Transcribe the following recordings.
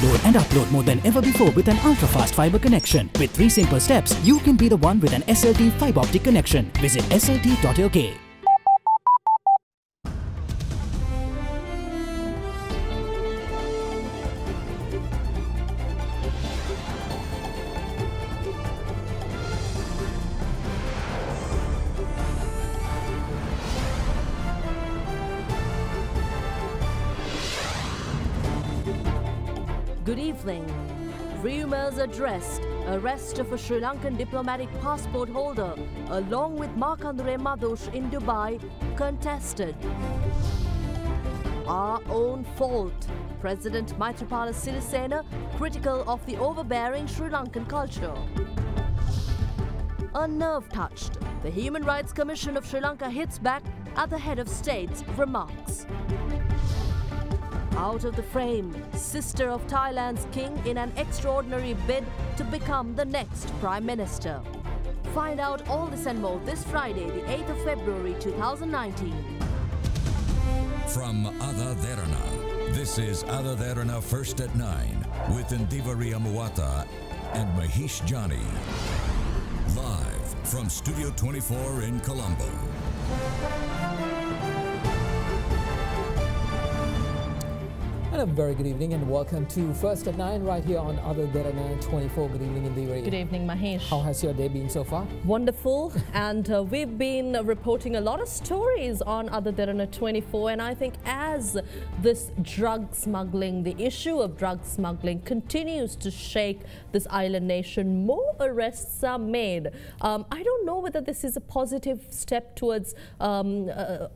Download and upload more than ever before with an ultra-fast fiber connection. With 3 simple steps, you can be the one with an SLT fiber optic connection. Visit slt.lk. Good evening. Rumours addressed arrest of a Sri Lankan diplomatic passport holder along with Markandure Madush in Dubai contested. Our own fault. President Maitripala Sirisena critical of the overbearing Sri Lankan culture. A nerve touched. The Human Rights Commission of Sri Lanka hits back at the head of state's remarks. Out of the frame, sister of Thailand's king in an extraordinary bid to become the next Prime Minister. Find out all this and more this Friday, the 8th of February 2019. From Ada Derana, this is Ada Derana First at 9 with Ndivari Amuwata and Mahesh Jani. Live from Studio 24 in Colombo. And a very good evening and welcome to First at 9 right here on Ada Derana 24. Good evening, Indivari. Good evening, Mahesh. How has your day been so far? Wonderful. And we've been reporting a lot of stories on Ada Derana 24. And I think as this drug smuggling, the issue of drug smuggling continues to shake this island nation, more arrests are made. I don't know whether this is a positive step towards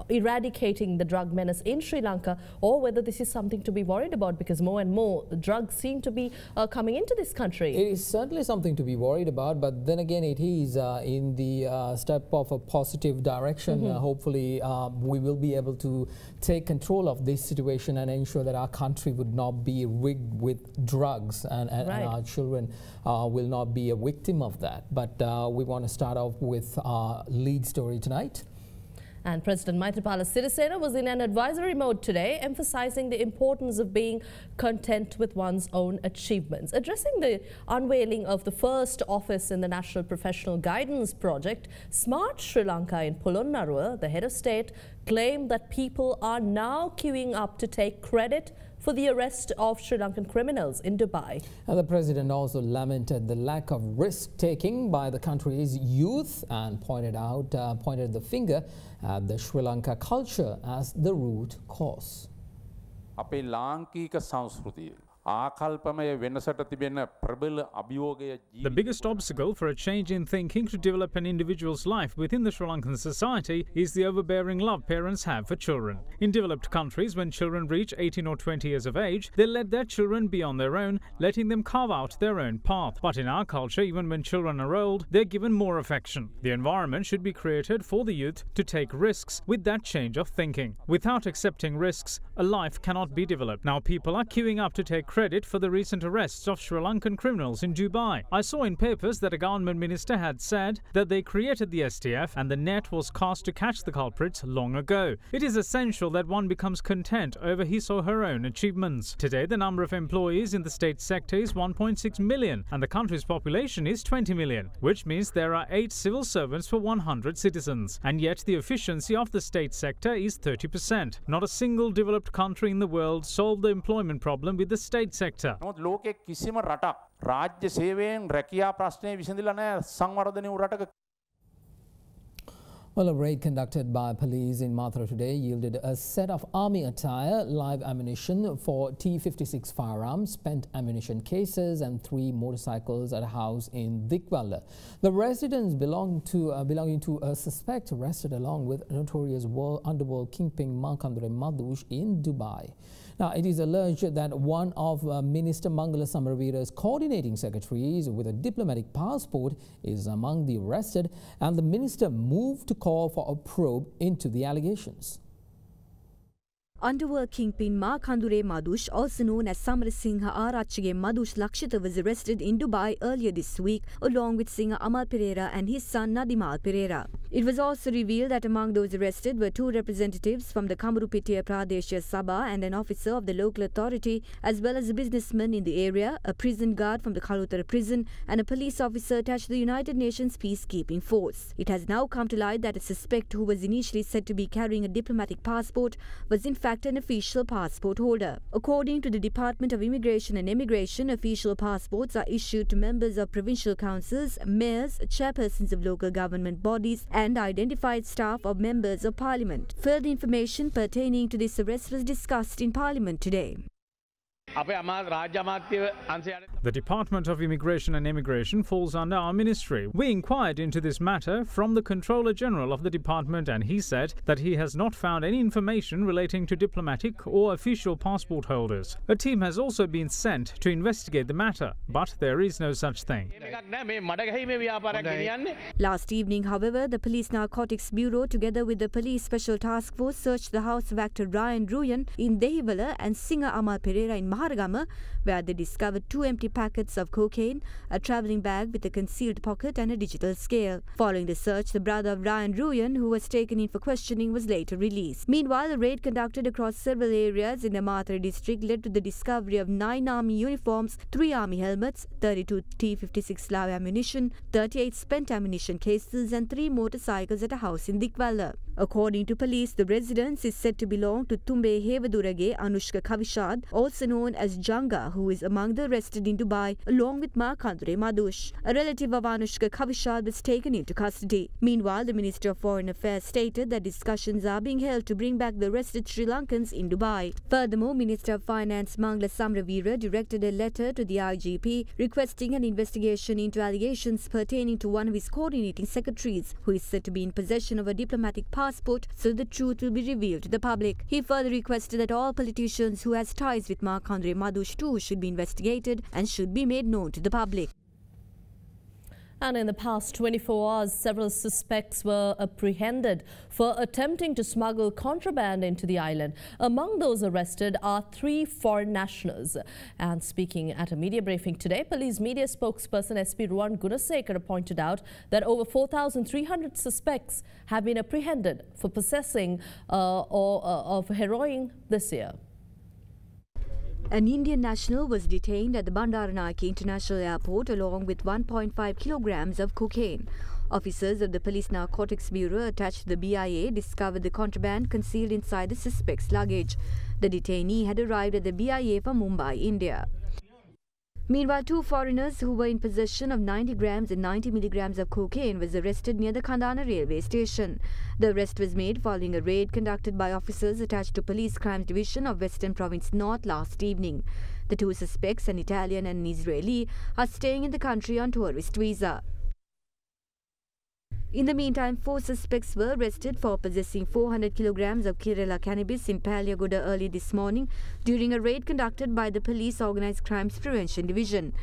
eradicating the drug menace in Sri Lanka or whether this is something to be worried about because more and more drugs seem to be coming into this country. It is certainly something to be worried about, but then again it is in the step of a positive direction. Hopefully we will be able to take control of this situation and ensure that our country would not be rigged with drugs and our children will not be a victim of that. But we want to start off with our lead story tonight. And President Maitripala Sirisena was in an advisory mode today, emphasizing the importance of being content with one's own achievements. Addressing the unveiling of the first office in the National Professional Guidance Project, Smart Sri Lanka in Polonnaruwa, the head of state claimed that people are now queuing up to take credit for the arrest of Sri Lankan criminals in Dubai. And the president also lamented the lack of risk-taking by the country's youth and pointed the finger at the Sri Lanka culture as the root cause. අපේ ලාංකික සංස්කෘතිය ආකල්පමය වෙනසට තිබෙන ප්‍රබල අභියෝගය. The biggest obstacle for a change in thinking to develop an individual's life within the Sri Lankan society is the overbearing love parents have for children. In developed countries, when children reach 18 or 20 years of age, they let their children be on their own, letting them carve out their own path. But in our culture, even when children are old, they're given more affection. The environment should be created for the youth to take risks with that change of thinking. Without accepting risks, a life cannot be developed. Now people are queuing up to take credit for the recent arrests of Sri Lankan criminals in Dubai. I saw in papers that a government minister had said that they created the STF and the net was cast to catch the culprits long ago. It is essential that one becomes content over his or her own achievements. Today, the number of employees in the state sector is 1.6 million and the country's population is 20 million, which means there are 8 civil servants for 100 citizens. And yet the efficiency of the state sector is 30%. Not a single developed country in the world solved the employment problem with the state sector. ලෝකයේ කිසිම රටක් රාජ්‍ය සේවයෙන් රැකියා ප්‍රශ්නේ විසඳිලා නැහැ සංවර්ධනය වූ රටක. Well, a raid conducted by police in Mathura today yielded a set of army attire, live ammunition for T-56 firearms, spent ammunition cases and 3 motorcycles at a house in Dikwalla. The residents belonging to a suspect arrested along with notorious underworld kingpin Markandure Madush in Dubai. Now, it is alleged that one of Minister Mangala Samaravira's coordinating secretaries with a diplomatic passport is among the arrested, and the minister moved to call for a probe into the allegations. Underworld kingpin Kandure Madush, also known as Samarasinghe Arachige Madush Lakshita, was arrested in Dubai earlier this week, along with singer Amal Pereira and his son Nadimal Pereira. It was also revealed that among those arrested were 2 representatives from the Kamarupitiya Pradeshiya Sabha and an officer of the local authority, as well as a businessman in the area, a prison guard from the Kalutara prison, and a police officer attached to the United Nations Peacekeeping Force. It has now come to light that a suspect who was initially said to be carrying a diplomatic passport was in fact an official passport holder. According to the Department of Immigration and Immigration, official passports are issued to members of provincial councils, mayors, chairpersons of local government bodies, and identified staff of members of parliament. Further information pertaining to this arrest was discussed in parliament today. The Department of Immigration and Immigration falls under our ministry. We inquired into this matter from the Controller General of the department, and he said that he has not found any information relating to diplomatic or official passport holders. A team has also been sent to investigate the matter, but there is no such thing. Last evening, however, the Police Narcotics Bureau, together with the Police Special Task Force, searched the house of actor Ryan Ruyan in Dehiwala and singer Amal Pereira in Maharagama, where they discovered 2 empty packets of cocaine, a travelling bag with a concealed pocket and a digital scale. Following the search, the brother of Ryan Ruyan, who was taken in for questioning, was later released. Meanwhile, a raid conducted across several areas in the Mathura district led to the discovery of 9 army uniforms, 3 army helmets, 32 T-56 live ammunition, 38 spent ammunition cases and 3 motorcycles at a house in Dikwala. According to police, the residence is said to belong to Tumbe Hevadurage Anushka Kavishad, also known as Janga, who is among the arrested in Dubai, along with Kandure Madush. A relative of Anushka Kavishad was taken into custody. Meanwhile, the Minister of Foreign Affairs stated that discussions are being held to bring back the arrested Sri Lankans in Dubai. Furthermore, Minister of Finance Mangla Samravira directed a letter to the IGP requesting an investigation into allegations pertaining to one of his coordinating secretaries, who is said to be in possession of a diplomatic passport, so the truth will be revealed to the public. He further requested that all politicians who has ties with Kandure Madush too should be investigated and should be made known to the public. And in the past 24 hours, several suspects were apprehended for attempting to smuggle contraband into the island. Among those arrested are 3 foreign nationals. And speaking at a media briefing today, police media spokesperson SP Ruwan Gunasekara pointed out that over 4,300 suspects have been apprehended for possessing of heroin this year. An Indian national was detained at the Bandaranaike International Airport along with 1.5 kilograms of cocaine. Officers of the Police Narcotics Bureau attached to the BIA discovered the contraband concealed inside the suspect's luggage. The detainee had arrived at the BIA from Mumbai, India. Meanwhile, 2 foreigners who were in possession of 90 grams and 90 milligrams of cocaine was arrested near the Kandana railway station. The arrest was made following a raid conducted by officers attached to Police Crimes Division of Western Province North last evening. The 2 suspects, an Italian and an Israeli, are staying in the country on tourist visa. In the meantime, 4 suspects were arrested for possessing 400 kilograms of Kerala cannabis in Paliagoda early this morning during a raid conducted by the Police Organised Crimes Prevention Division.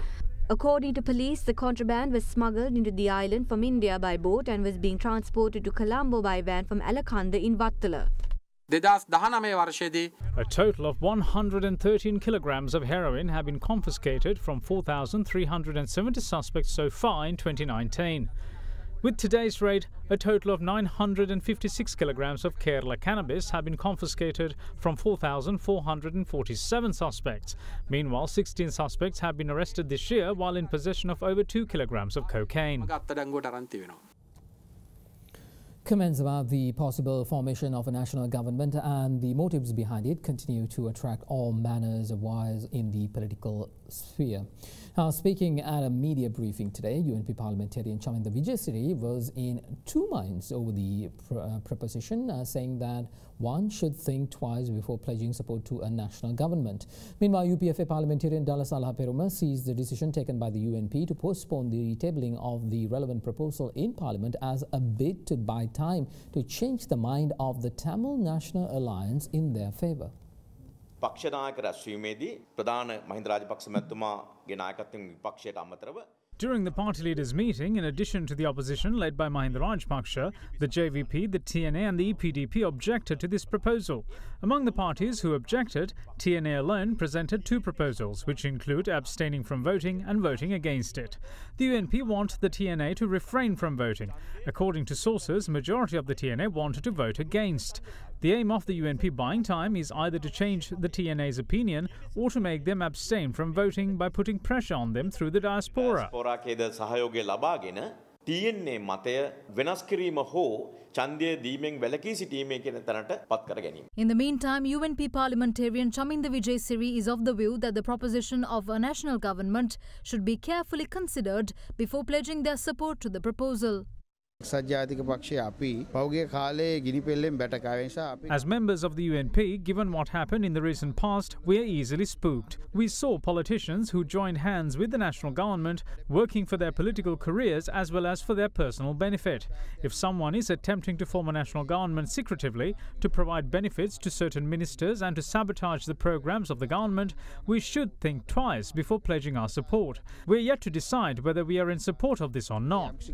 According to police, the contraband was smuggled into the island from India by boat and was being transported to Colombo by van from Alakanda in Vattala. A total of 113 kilograms of heroin have been confiscated from 4,370 suspects so far in 2019. With today's raid, a total of 956 kilograms of Kerala cannabis have been confiscated from 4,447 suspects. Meanwhile, 16 suspects have been arrested this year while in possession of over 2 kilograms of cocaine. Comments about the possible formation of a national government and the motives behind it continue to attract all manners of wires in the political sphere. Now, speaking at a media briefing today, UNP parliamentarian Chaminda Vijayasiri was in 2 minds over the proposition, saying that one should think twice before pledging support to a national government. Meanwhile, UPFA parliamentarian Dalasala Peruma sees the decision taken by the UNP to postpone the tabling of the relevant proposal in Parliament as a bid to buy time to change the mind of the Tamil National Alliance in their favour. පක්ෂනායක රැස්වීමේදී ප්‍රධාන මහින්ද රාජපක්ෂ මැතිතුමාගේ නායකත්වයෙන් විපක්ෂයට අමතරව During the party leaders' meeting, in addition to the opposition led by Mahinda Rajapaksa, the JVP, the TNA and the EPDP objected to this proposal. Among the parties who objected, TNA alone presented two proposals, which include abstaining from voting and voting against it. The UNP want the TNA to refrain from voting. According to sources, majority of the TNA wanted to vote against. The aim of the UNP buying time is either to change the TNA's opinion or to make them abstain from voting by putting pressure on them through the diaspora. TNA මතය වෙනස් කිරීම හෝ ඡන්දය දීමෙන් වැළකී සිටීමේ කියන තැනට පත් කර ගැනීම. In the meantime, UNP parliamentarian Chaminda Vijayasiri is of the view that the proposition of a national government should be carefully considered before pledging their support to the proposal. As members of the UNP, given what happened in the recent past, we are easily spooked. We saw politicians who joined hands with the national government working for their political careers as well as for their personal benefit. If someone is attempting to form a national government secretively to provide benefits to certain ministers and to sabotage the programs of the government, we should think twice before pledging our support. We are yet to decide whether we are in support of this or not.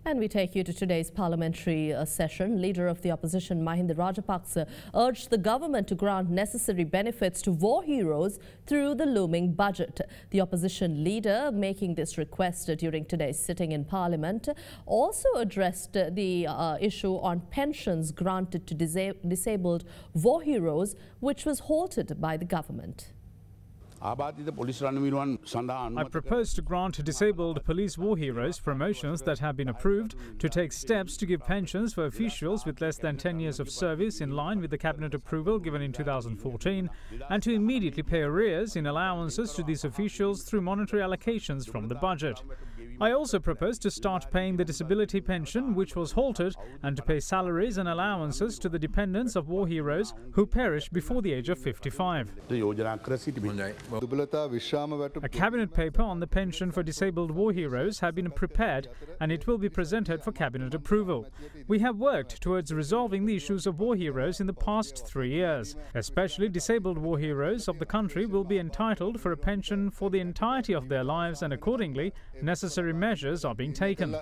And we take you to today's parliamentary session. Leader of the opposition, Mahinda Rajapaksa, urged the government to grant necessary benefits to war heroes through the looming budget. The opposition leader, making this request during today's sitting in Parliament, also addressed the issue on pensions granted to disabled war heroes, which was halted by the government. I propose to grant disabled police war heroes promotions that have been approved, to take steps to give pensions for officials with less than 10 years of service in line with the cabinet approval given in 2014, and to immediately pay arrears in allowances to these officials through monetary allocations from the budget. I also propose to start paying the disability pension, which was halted, and to pay salaries and allowances to the dependents of war heroes who perished before the age of 55. A cabinet paper on the pension for disabled war heroes has been prepared, and it will be presented for cabinet approval. We have worked towards resolving the issues of war heroes in the past 3 years. Especially disabled war heroes of the country will be entitled for a pension for the entirety of their lives, and accordingly, necessary measures are being taken.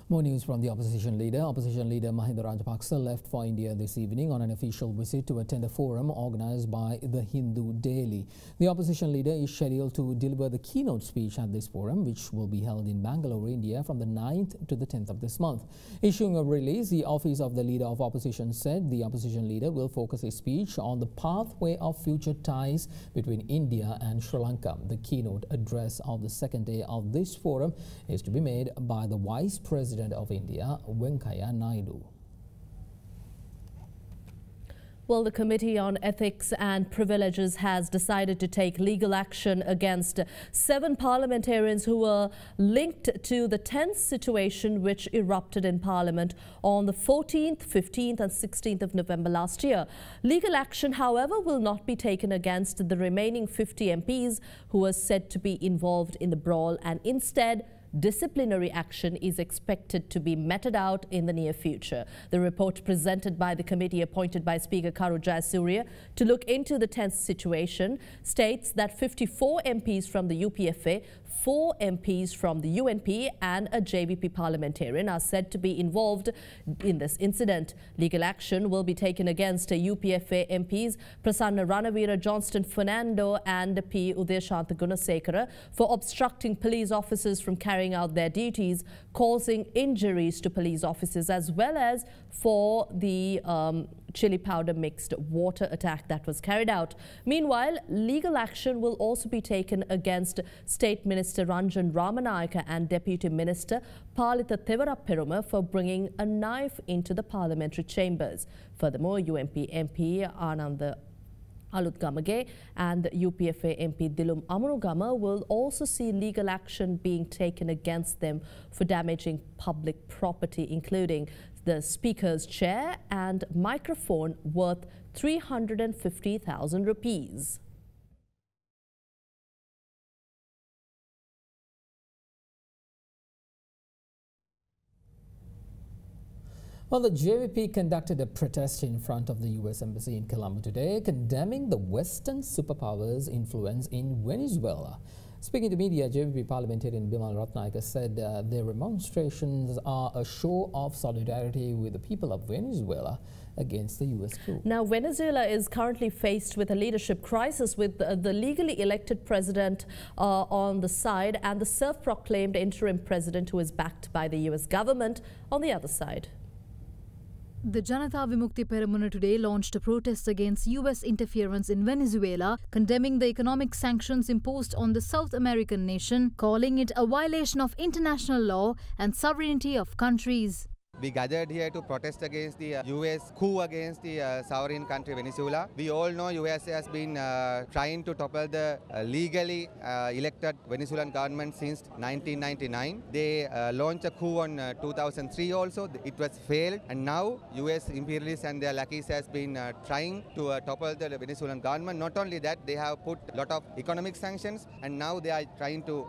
More news from the opposition leader. Opposition leader Mahinda Rajapaksa left for India this evening on an official visit to attend a forum organised by the Hindu Daily. The opposition leader is scheduled to deliver the keynote speech at this forum, which will be held in Bangalore, India from the 9th to the 10th of this month. Issuing a release, the office of the leader of opposition said the opposition leader will focus his speech on the pathway of future ties between India and Sri Lanka. The keynote address of the second day of this forum is to be made by the Vice President of India, Venkaiah Naidu. Well, the Committee on Ethics and Privileges has decided to take legal action against 7 parliamentarians who were linked to the tense situation which erupted in Parliament on the 14th, 15th and 16th of November last year. Legal action, however, will not be taken against the remaining 50 MPs who were said to be involved in the brawl, and instead disciplinary action is expected to be meted out in the near future. The report presented by the committee appointed by Speaker Karu Jayasuriya to look into the tense situation states that 54 MPs from the UPFA, 4 MPs from the UNP and a JVP parliamentarian are said to be involved in this incident. Legal action will be taken against UPFA MPs Prasanna Ranavira, Johnston Fernando and P. Udeshanta Gunasekara for obstructing police officers from carrying out their duties, causing injuries to police officers, as well as for the chili powder mixed water attack that was carried out. Meanwhile, legal action will also be taken against State Minister Ranjan Ramanayaka and Deputy Minister Palitha Thevarapperuma for bringing a knife into the parliamentary chambers. Furthermore, UNP MP Ananda Alutgamage and UPFA MP Dilum Amunugama will also see legal action being taken against them for damaging public property, including the Speaker's chair and microphone worth 350,000 rupees. Well, the JVP conducted a protest in front of the U.S. Embassy in Colombo today, condemning the Western superpowers' influence in Venezuela. Speaking to media, JVP parliamentarian Bimal Ratnayaka said their demonstrations are a show of solidarity with the people of Venezuela against the U.S. coup. Now, Venezuela is currently faced with a leadership crisis with the legally elected president on the side and the self-proclaimed interim president who is backed by the U.S. government on the other side. The Janata Vimukti Peramuna today launched a protest against U.S. interference in Venezuela, condemning the economic sanctions imposed on the South American nation, calling it a violation of international law and sovereignty of countries. We gathered here to protest against the U.S. coup against the sovereign country Venezuela. We all know U.S. has been trying to topple the legally elected Venezuelan government since 1999. They launched a coup on 2003 also. It was failed, and now U.S. imperialists and their lackeys has been trying to topple the Venezuelan government. Not only that, they have put a lot of economic sanctions, and now they are trying to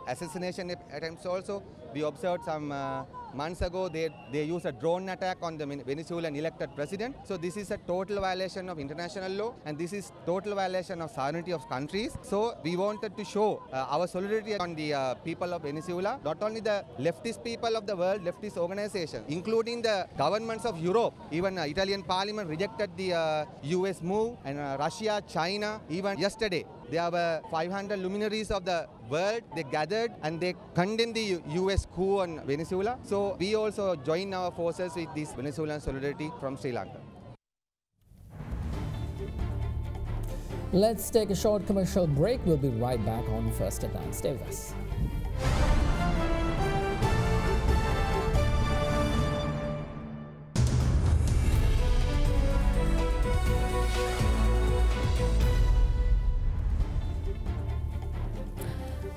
assassination attempts also. We observed some months ago they used a drone attack on the Venezuelan elected president. So this is a total violation of international law, and this is total violation of sovereignty of countries. So we wanted to show our solidarity on the people of Venezuela, not only the leftist people of the world, leftist organizations, including the governments of Europe. Even Italian parliament rejected the US move, and Russia, China, even yesterday there were 500 luminaries of the world. They gathered and they condemned the US coup on Venezuela. So we also join our forces with this Venezuelan solidarity from Sri Lanka. Let's take a short commercial break. We'll be right back on First at 9. Stay with us.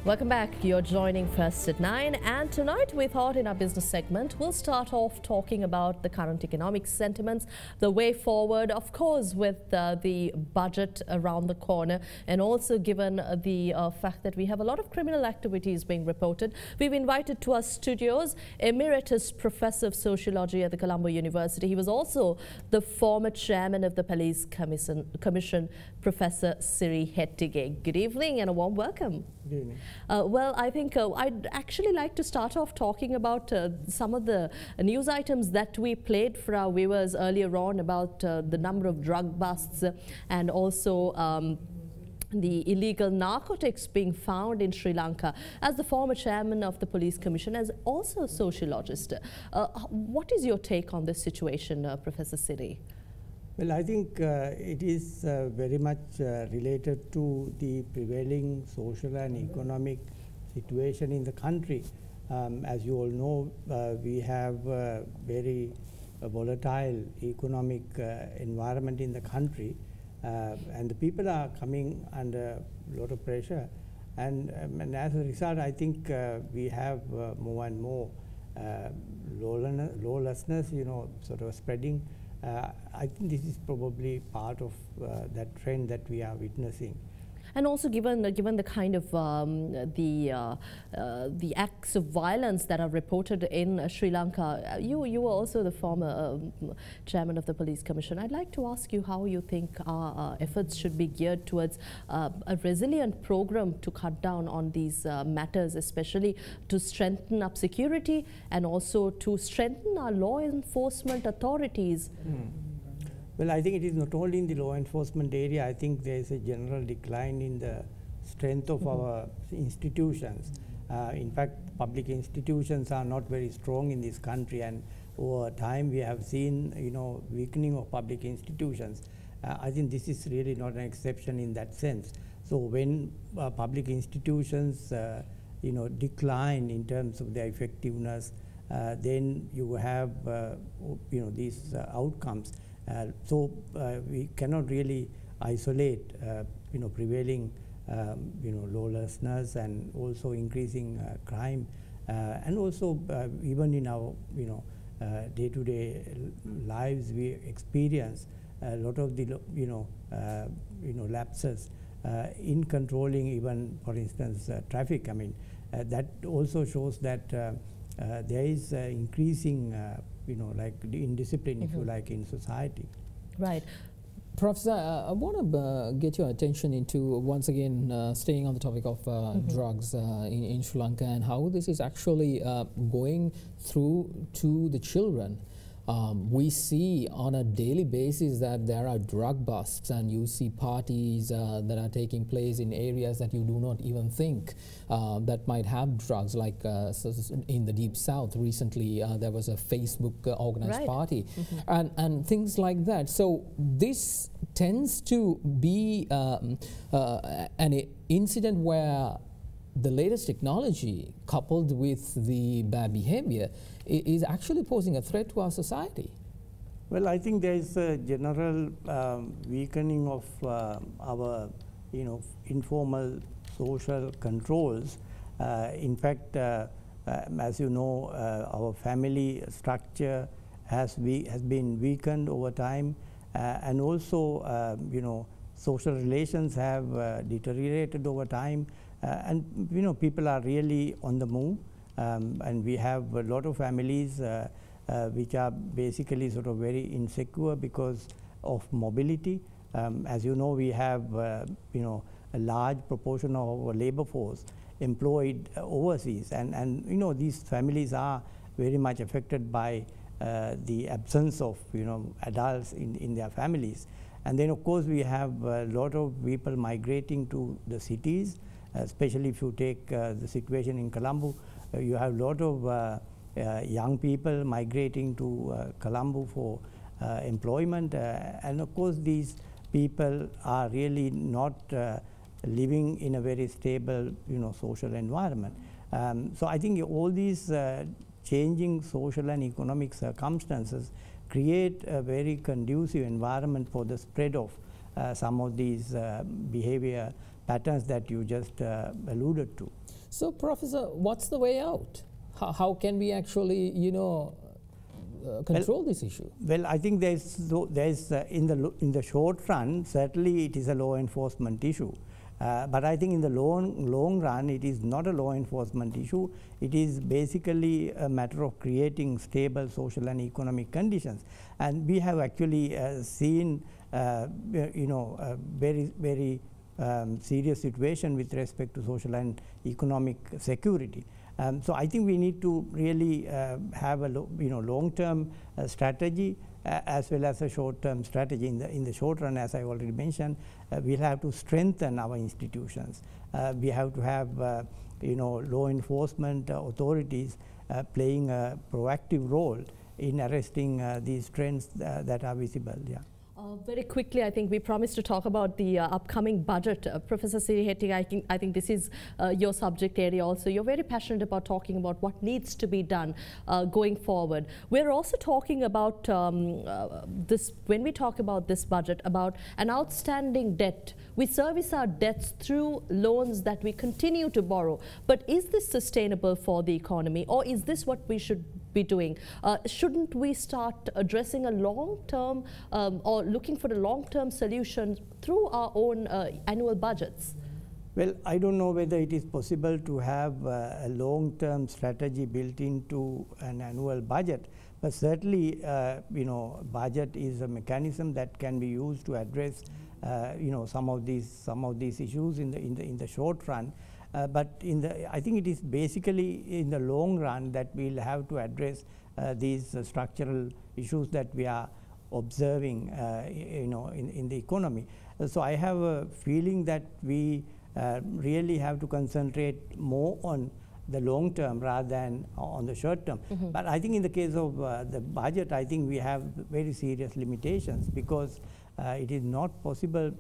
Welcome back. You're joining First at 9, and tonight we thought in our business segment we'll start off talking about the current economic sentiments, the way forward, of course, with the budget around the corner, and also given the fact that we have a lot of criminal activities being reported. We've invited to our studios Emeritus Professor of Sociology at the Colombo University. He was also the former chairman of the Police Commission, Professor Siri Hettige. Good evening and a warm welcome. Good evening. Well, I think I'd actually like to start off talking about some of the news items that we played for our viewers earlier on about the number of drug busts and also the illegal narcotics being found in Sri Lanka. As the former chairman of the Police Commission, as also a sociologist, what is your take on this situation, Professor Siri? Well, I think it is very much related to the prevailing social and economic situation in the country. As you all know, we have a very volatile economic environment in the country, and the people are coming under a lot of pressure. And as a result, I think we have more and more lawlessness, sort of spreading. I think this is probably part of that trend that we are witnessing. And also given the kind of the acts of violence that are reported in Sri Lanka, you were also the former chairman of the Police Commission. I'd like to ask you how you think our efforts should be geared towards a resilient program to cut down on these matters, especially to strengthen up security and also to strengthen our law enforcement authorities. Well, I think it is not only in the law enforcement area. I think there is a general decline in the strength of our institutions. In fact, public institutions are not very strong in this country, and over time we have seen, weakening of public institutions. I think this is really not an exception in that sense. So when public institutions, decline in terms of their effectiveness, then you have, these outcomes. So we cannot really isolate, prevailing, lawlessness and also increasing crime, and also even in our, day-to-day lives we experience a lot of the, lapses in controlling even, for instance, traffic. I mean, that also shows that there is increasing like indiscipline, if you like, in society. Right. Professor, I want to get your attention into, once again, staying on the topic of drugs in Sri Lanka and how this is actually going through to the children. We see on a daily basis that there are drug busts, and you see parties that are taking place in areas that you do not even think that might have drugs, like in the Deep South recently there was a Facebook organized party and things like that. So this tends to be an incident where the latest technology coupled with the bad behavior is actually posing a threat to our society. Well, I think there is a general weakening of our, informal social controls. In fact, as you know, our family structure has been weakened over time, and also, social relations have deteriorated over time. And people are really on the move, and we have a lot of families which are basically sort of very insecure because of mobility. As you know, we have a large proportion of our labor force employed overseas, and these families are very much affected by the absence of adults in their families. And then of course we have a lot of people migrating to the cities. Especially if you take the situation in Colombo, you have a lot of young people migrating to Colombo for employment, and of course these people are really not living in a very stable social environment. So I think all these changing social and economic circumstances create a very conducive environment for the spread of some of these behavior patterns that you just alluded to. So, Professor, what's the way out? How can we actually, control this issue? Well, I think there's in the short run, certainly it is a law enforcement issue. But I think in the long run, it is not a law enforcement issue. It is basically a matter of creating stable social and economic conditions. And we have actually seen, very serious situation with respect to social and economic security. So I think we need to really have a long-term strategy as well as a short-term strategy. In the short run, as I already mentioned, we'll have to strengthen our institutions. We have to have law enforcement authorities playing a proactive role in arresting these trends that are visible. Yeah. Very quickly, I think we promised to talk about the upcoming budget. Professor Sirihetty, I think this is your subject area also. You're very passionate about talking about what needs to be done going forward. We're also talking about this, when we talk about this budget, about an outstanding debt. We service our debts through loans that we continue to borrow. But is this sustainable for the economy, or is this what we should be doing? Shouldn't we start addressing a long-term or looking for a long-term solution through our own annual budgets? Well, I don't know whether it is possible to have a long-term strategy built into an annual budget, but certainly, budget is a mechanism that can be used to address, some of these issues in the short run. But I think it is basically in the long run that we'll have to address these structural issues that we are observing, in the economy. So I have a feeling that we really have to concentrate more on the long term rather than on the short term. But I think in the case of the budget, I think we have very serious limitations, because it is not possible,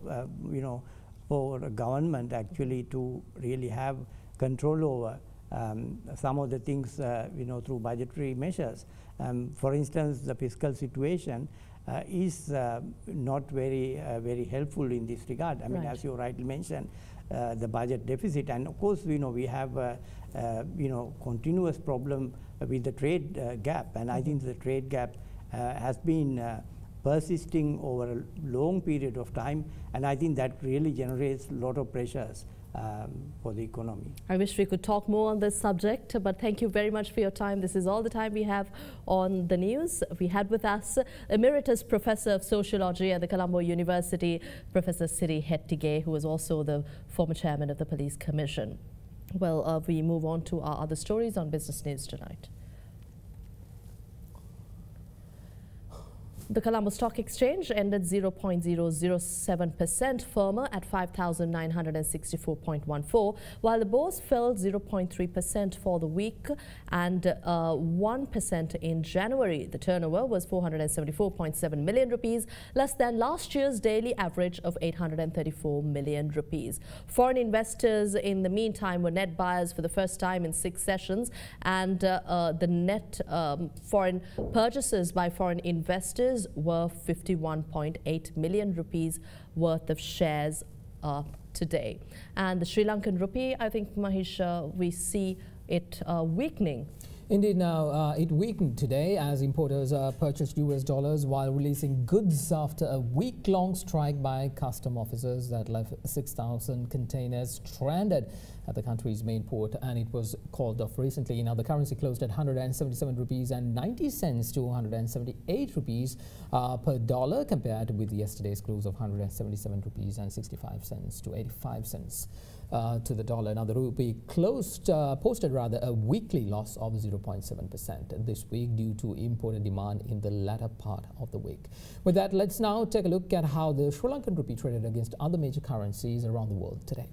for a government actually to really have control over some of the things, through budgetary measures. For instance, the fiscal situation is not very helpful in this regard. I mean, as you rightly mentioned, the budget deficit, and of course, we have a continuous problem with the trade gap, and I think the trade gap has been persisting over a long period of time, and I think that really generates a lot of pressures for the economy. I wish we could talk more on this subject, but thank you very much for your time. This is all the time we have on the news. We had with us Emeritus Professor of Sociology at the Colombo University, Professor Siri Hettige, who is also the former chairman of the Police Commission. Well, we move on to our other stories on Business News tonight. The Colombo Stock Exchange ended 0.007% firmer at 5,964.14, while the Bourse fell 0.3% for the week and 1% in January. The turnover was 474.7 million rupees, less than last year's daily average of 834 million rupees. Foreign investors, in the meantime, were net buyers for the first time in 6 sessions, and the net foreign purchases by foreign investors were 51.8 million rupees worth of shares today. And the Sri Lankan rupee, I think, Mahesh, we see it weakening. Indeed, now it weakened today as importers purchased US dollars while releasing goods after a week-long strike by custom officers that left 6,000 containers stranded at the country's main port, and it was called off recently. Now the currency closed at 177 rupees and 90 cents to 178 rupees per dollar, compared with yesterday's close of 177 rupees and 65 cents to 85 cents. To the dollar. Now the rupee posted a weekly loss of 0.7% this week due to imported demand in the latter part of the week. With that, let's now take a look at how the Sri Lankan rupee traded against other major currencies around the world today.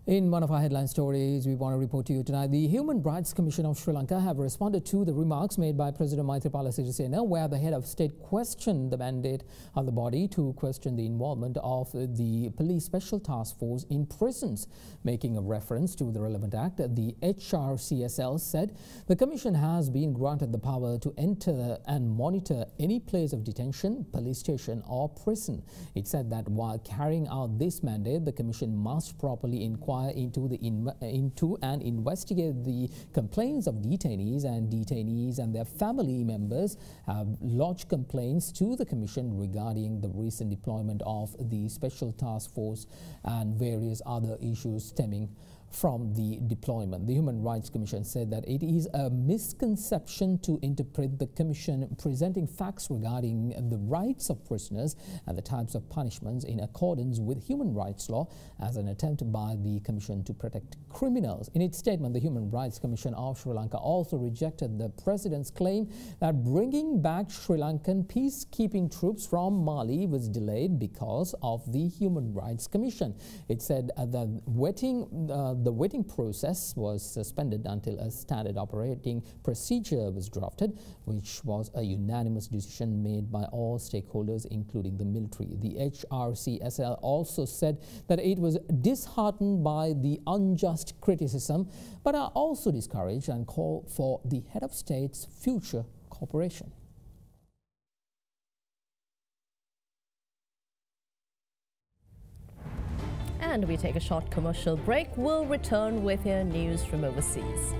In one of our headline stories, we want to report to you tonight, the Human Rights Commission of Sri Lanka have responded to the remarks made by President Maithripala Sirisena, where the head of state questioned the mandate of the body to question the involvement of the police special task force in prisons. Making a reference to the relevant act, the HRCSL said the commission has been granted the power to enter and monitor any place of detention, police station or prison. It said that while carrying out this mandate, the commission must properly inquire into and investigate the complaints of detainees and their family members have lodged complaints to the commission regarding the recent deployment of the special task force and various other issues stemming from the deployment. The Human Rights Commission said that it is a misconception to interpret the Commission presenting facts regarding the rights of prisoners and the types of punishments in accordance with human rights law as an attempt by the Commission to protect criminals. In its statement, the Human Rights Commission of Sri Lanka also rejected the President's claim that bringing back Sri Lankan peacekeeping troops from Mali was delayed because of the Human Rights Commission. It said the vetting process was suspended until a standard operating procedure was drafted, which was a unanimous decision made by all stakeholders, including the military. The HRCSL also said that it was disheartened by the unjust criticism, but are also discouraged and call for the head of state's future cooperation. And we take a short commercial break. We'll return with your news from overseas.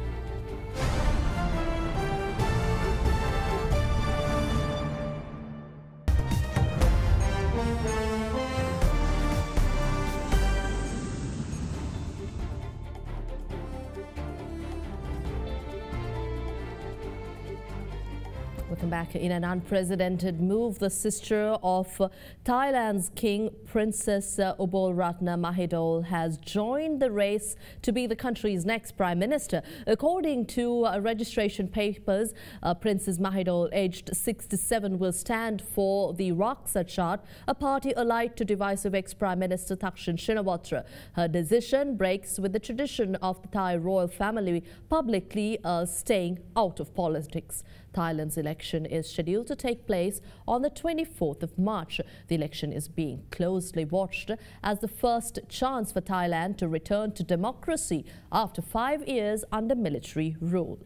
Welcome back. In an unprecedented move, the sister of Thailand's king, Princess Ubolratana Mahidol, has joined the race to be the country's next prime minister. According to registration papers, Princess Mahidol, aged 67, will stand for the Raksa Chart, a party allied to divisive ex-prime minister Thaksin Shinawatra. Her decision breaks with the tradition of the Thai royal family publicly staying out of politics. Thailand's election is scheduled to take place on the 24th of March. The election is being closely watched as the first chance for Thailand to return to democracy after 5 years under military rule.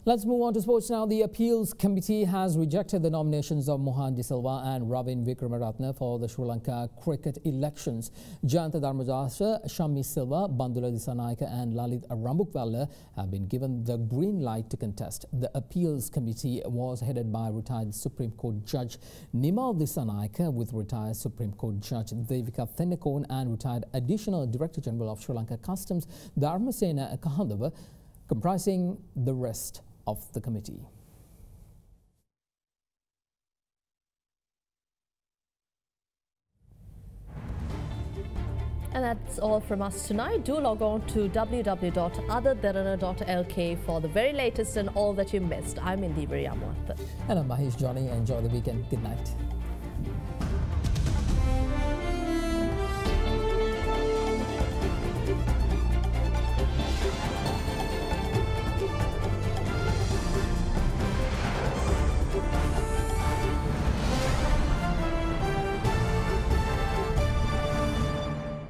Let's move on to sports now. The Appeals Committee has rejected the nominations of Mohan De Silva and Ravin Wickramaratne for the Sri Lanka cricket elections. Jayantha Dharmadasa, Shammi Silva, Bandula Dissanayake and Lalit Rambukvella have been given the green light to contest. The Appeals Committee was headed by retired Supreme Court Judge Nimal Dissanayake, with retired Supreme Court Judge Devika Thenekone and retired Additional Director General of Sri Lanka Customs Dharmasena Kahandava comprising the rest of the committee. And that's all from us tonight. Do log on to www.otherderana.lk for the very latest and all that you missed. I'm Indira Yamuatha. And I'm Mahesh Johnny. Enjoy the weekend. Good night.